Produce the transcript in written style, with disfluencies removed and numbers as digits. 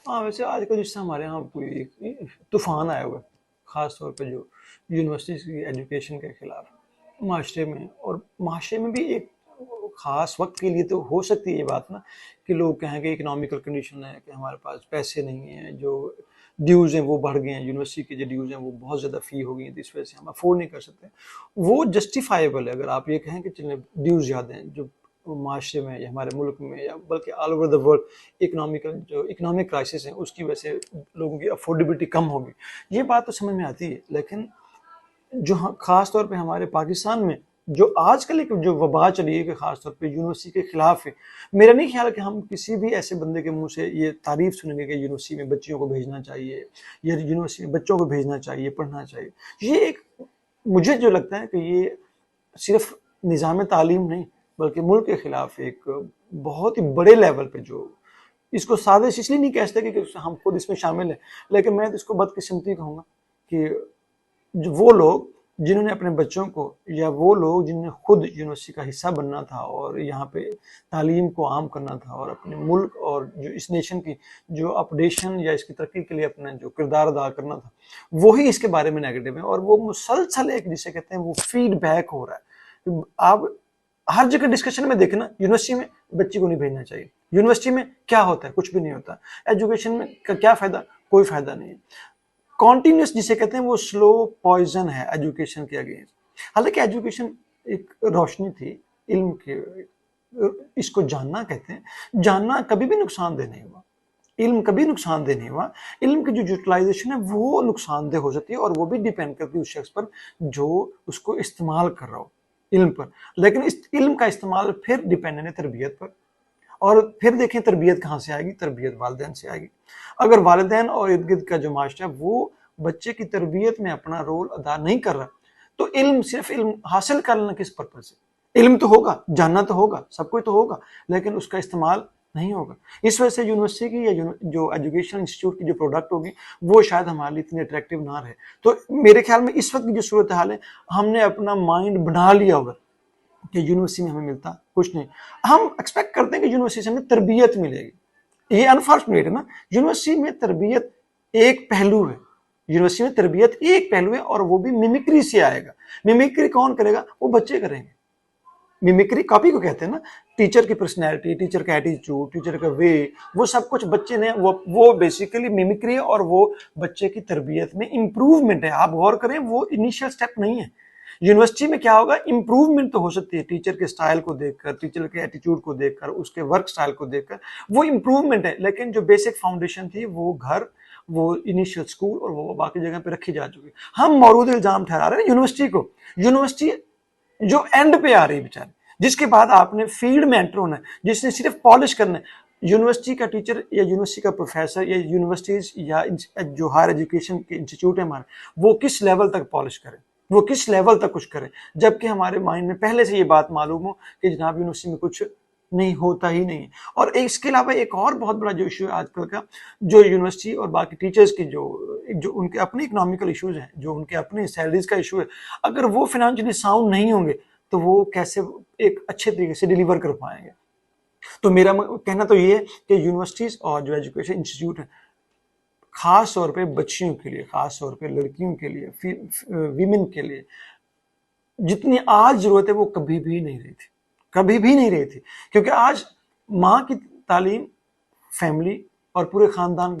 ہاں ویسے آج کل جس سے ہمارے یہاں کوئی ایک طوفان آیا ہوا ہے، خاص طور پہ جو یونیورسٹیز کی ایجوکیشن کے خلاف معاشرے میں، اور معاشرے میں بھی ایک خاص وقت کے لیے تو ہو سکتی ہے یہ بات نا، کہ لوگ کہیں کہ اکنامیکل کنڈیشن ہے، کہ ہمارے پاس پیسے نہیں ہیں، جو ڈیوز ہیں وہ بڑھ گئے ہیں، یونیورسٹی کے جو ڈیوز ہیں وہ بہت زیادہ فی ہو گئی ہیں، تو اس وجہ سے ہم افورڈ نہیں کر سکتے. وہ جسٹیفائیبل ہے اگر آپ یہ کہیں کہ چلیں ڈیوز زیادہ ہیں، جو معاشرے میں یا ہمارے ملک میں یا بلکہ all over the world economic crisis ہے، اس کی وجہ سے لوگوں کی افورڈیبلٹی کم ہوگی. یہ بات تو سمجھ میں آتی ہے، لیکن جو خاص طور پہ ہمارے پاکستان میں جو آج کل ایک جو وبا چلی ہے کہ خاص طور پہ یونیورسٹی کے خلاف ہے، میرا نہیں خیال کہ ہم کسی بھی ایسے بندے کے منہ سے یہ تعریف سنیں گے کہ یونیورسٹی میں بچیوں کو بھیجنا چاہیے یا یونیورسٹی میں بچوں کو بھیجنا چاہیے، پڑھنا چاہیے. یہ ایک مجھے جو لگتا ہے کہ یہ صرف نظام تعلیم نہیں بلکہ ملک کے خلاف ایک بہت ہی بڑے لیول پہ، جو اس کو سازش اس لیے نہیں کہہ سکتے کہ ہم خود اس میں شامل ہیں، لیکن میں تو اس کو بدقسمتی کہوں گا کہ وہ لوگ جنہوں نے اپنے بچوں کو، یا وہ لوگ جنہوں نے خود یونیورسٹی کا حصہ بننا تھا اور یہاں پہ تعلیم کو عام کرنا تھا اور اپنے ملک اور جو اس نیشن کی جو اپڈیشن یا اس کی ترقی کے لیے اپنا جو کردار ادا کرنا تھا، وہی اس کے بارے میں نیگیٹو ہے. اور وہ مسلسل ایک جسے کہتے ہیں وہ فیڈ بیک ہو رہا ہے. آپ ہر جگہ ڈسکشن میں دیکھیں نا، یونیورسٹی میں بچی کو نہیں بھیجنا چاہیے، یونیورسٹی میں کیا ہوتا ہے؟ کچھ بھی نہیں ہوتا. ایجوکیشن میں کیا فائدہ؟ کوئی فائدہ نہیں ہے. کانٹینیوس جسے کہتے ہیں وہ سلو پوائزن ہے ایجوکیشن کے اگینسٹ. حالانکہ ایجوکیشن ایک روشنی تھی علم کے، اس کو جاننا کہتے ہیں. جاننا کبھی بھی نقصان دہ نہیں ہوا، علم کبھی نقصان دہ نہیں ہوا. علم کی جو یوٹیلائزیشن ہے وہ نقصان دہ ہو سکتی ہے، اور وہ بھی ڈیپینڈ کرتی ہے اس شخص پر جو اس کو استعمال کر رہا ہو علم پر. لیکن اس علم کا استعمال پھر ڈیپینڈنٹ ہے تربیت پر. اور پھر دیکھیں تربیت کہاں سے آئے گی؟ تربیت والدین سے آئے گی. اگر والدین اور ارد گرد کا جو معاشرہ وہ بچے کی تربیت میں اپنا رول ادا نہیں کر رہا، تو علم صرف علم حاصل کر لینا کس پرپز سے؟ علم تو ہوگا، جاننا تو ہوگا، سب کچھ تو ہوگا، لیکن اس کا استعمال نہیں ہوگا. اس وجہ سے یونیورسٹی کی یا جو ایجوکیشن انسٹیٹیوٹ کی جو پروڈکٹ ہوگی وہ شاید ہمارے لیے اتنی اٹریکٹیو نہ رہے. تو میرے خیال میں اس وقت کی جو صورتحال ہے، ہم نے اپنا مائنڈ بنا لیا ہوگا کہ یونیورسٹی میں ہمیں ملتا کچھ نہیں. ہم ایکسپیکٹ کرتے ہیں کہ یونیورسٹی سے ہمیں تربیت ملے گی. یہ انفارچونیٹ ہے نا، یونیورسٹی میں تربیت ایک پہلو ہے. یونیورسٹی میں تربیت ایک پہلو ہے، اور وہ بھی میمکری سے آئے گا. میمکری کون کرے گا؟ وہ بچے کریں گے. میمکری کاپی کو کہتے ہیں نا. ٹیچر کی پرسنالٹی، ٹیچر کا ایٹیچیوڈ، ٹیچر کا وے، وہ سب کچھ بچے نے وہ بیسیکلی میمکری ہے، اور وہ بچے کی تربیت میں امپروومنٹ ہے. آپ غور کریں وہ انیشیل سٹیپ نہیں ہے. یونیورسٹی میں کیا ہوگا؟ امپروومنٹ تو ہو سکتی ہے ٹیچر کے سٹائل کو دیکھ کر، ٹیچر کے ایٹیٹیوڈ کو دیکھ کر، اس کے ورک سٹائل کو دیکھ کر، وہ امپروومنٹ ہے. لیکن جو بیسک فاؤنڈیشن تھی وہ گھر، وہ انیشیل اسکول اور وہ باقی جگہ پہ رکھی جا چکی. ہم مورود الزام ٹھہرا رہے ہیں یونیورسٹی کو. یونیورسٹی جو اینڈ پہ آ رہی بیچارے، جس کے بعد آپ نے فیلڈ میں انٹر ہونا ہے، جس نے صرف پالش کرنا ہے. یونیورسٹی کا ٹیچر یا یونیورسٹی کا پروفیسر یا یونیورسٹیز یا جو ہائر ایجوکیشن کے انسٹیٹیوٹ ہیں ہمارے، وہ کس لیول تک پالش کریں، وہ کس لیول تک کچھ کریں، جبکہ ہمارے مائنڈ میں پہلے سے یہ بات معلوم ہو کہ جناب یونیورسٹی میں کچھ نہیں ہوتا ہی نہیں ہے. اور اس کے علاوہ ایک اور بہت بڑا جو ایشو ہے آج کل کا، جو یونیورسٹی اور باقی ٹیچرز کی جو ان کے اپنے اکنامیکل ایشوز ہیں، جو ان کے اپنے سیلریز کا ایشو ہے، اگر وہ فائنینشلی ساؤنڈ نہیں ہوں گے تو وہ کیسے ایک اچھے طریقے سے ڈیلیور کر پائیں گے. تو میرا کہنا تو یہ ہے کہ یونیورسٹیز اور جو ایجوکیشن انسٹیٹیوٹ ہیں، خاص طور پہ بچیوں کے لیے، خاص طور پہ لڑکیوں کے لیے، ویمن کے لیے جتنی آج ضرورت ہے وہ کبھی بھی نہیں رہی تھی، کبھی بھی نہیں رہی تھی. کیونکہ آج ماں کی تعلیم فیملی اور پورے خاندان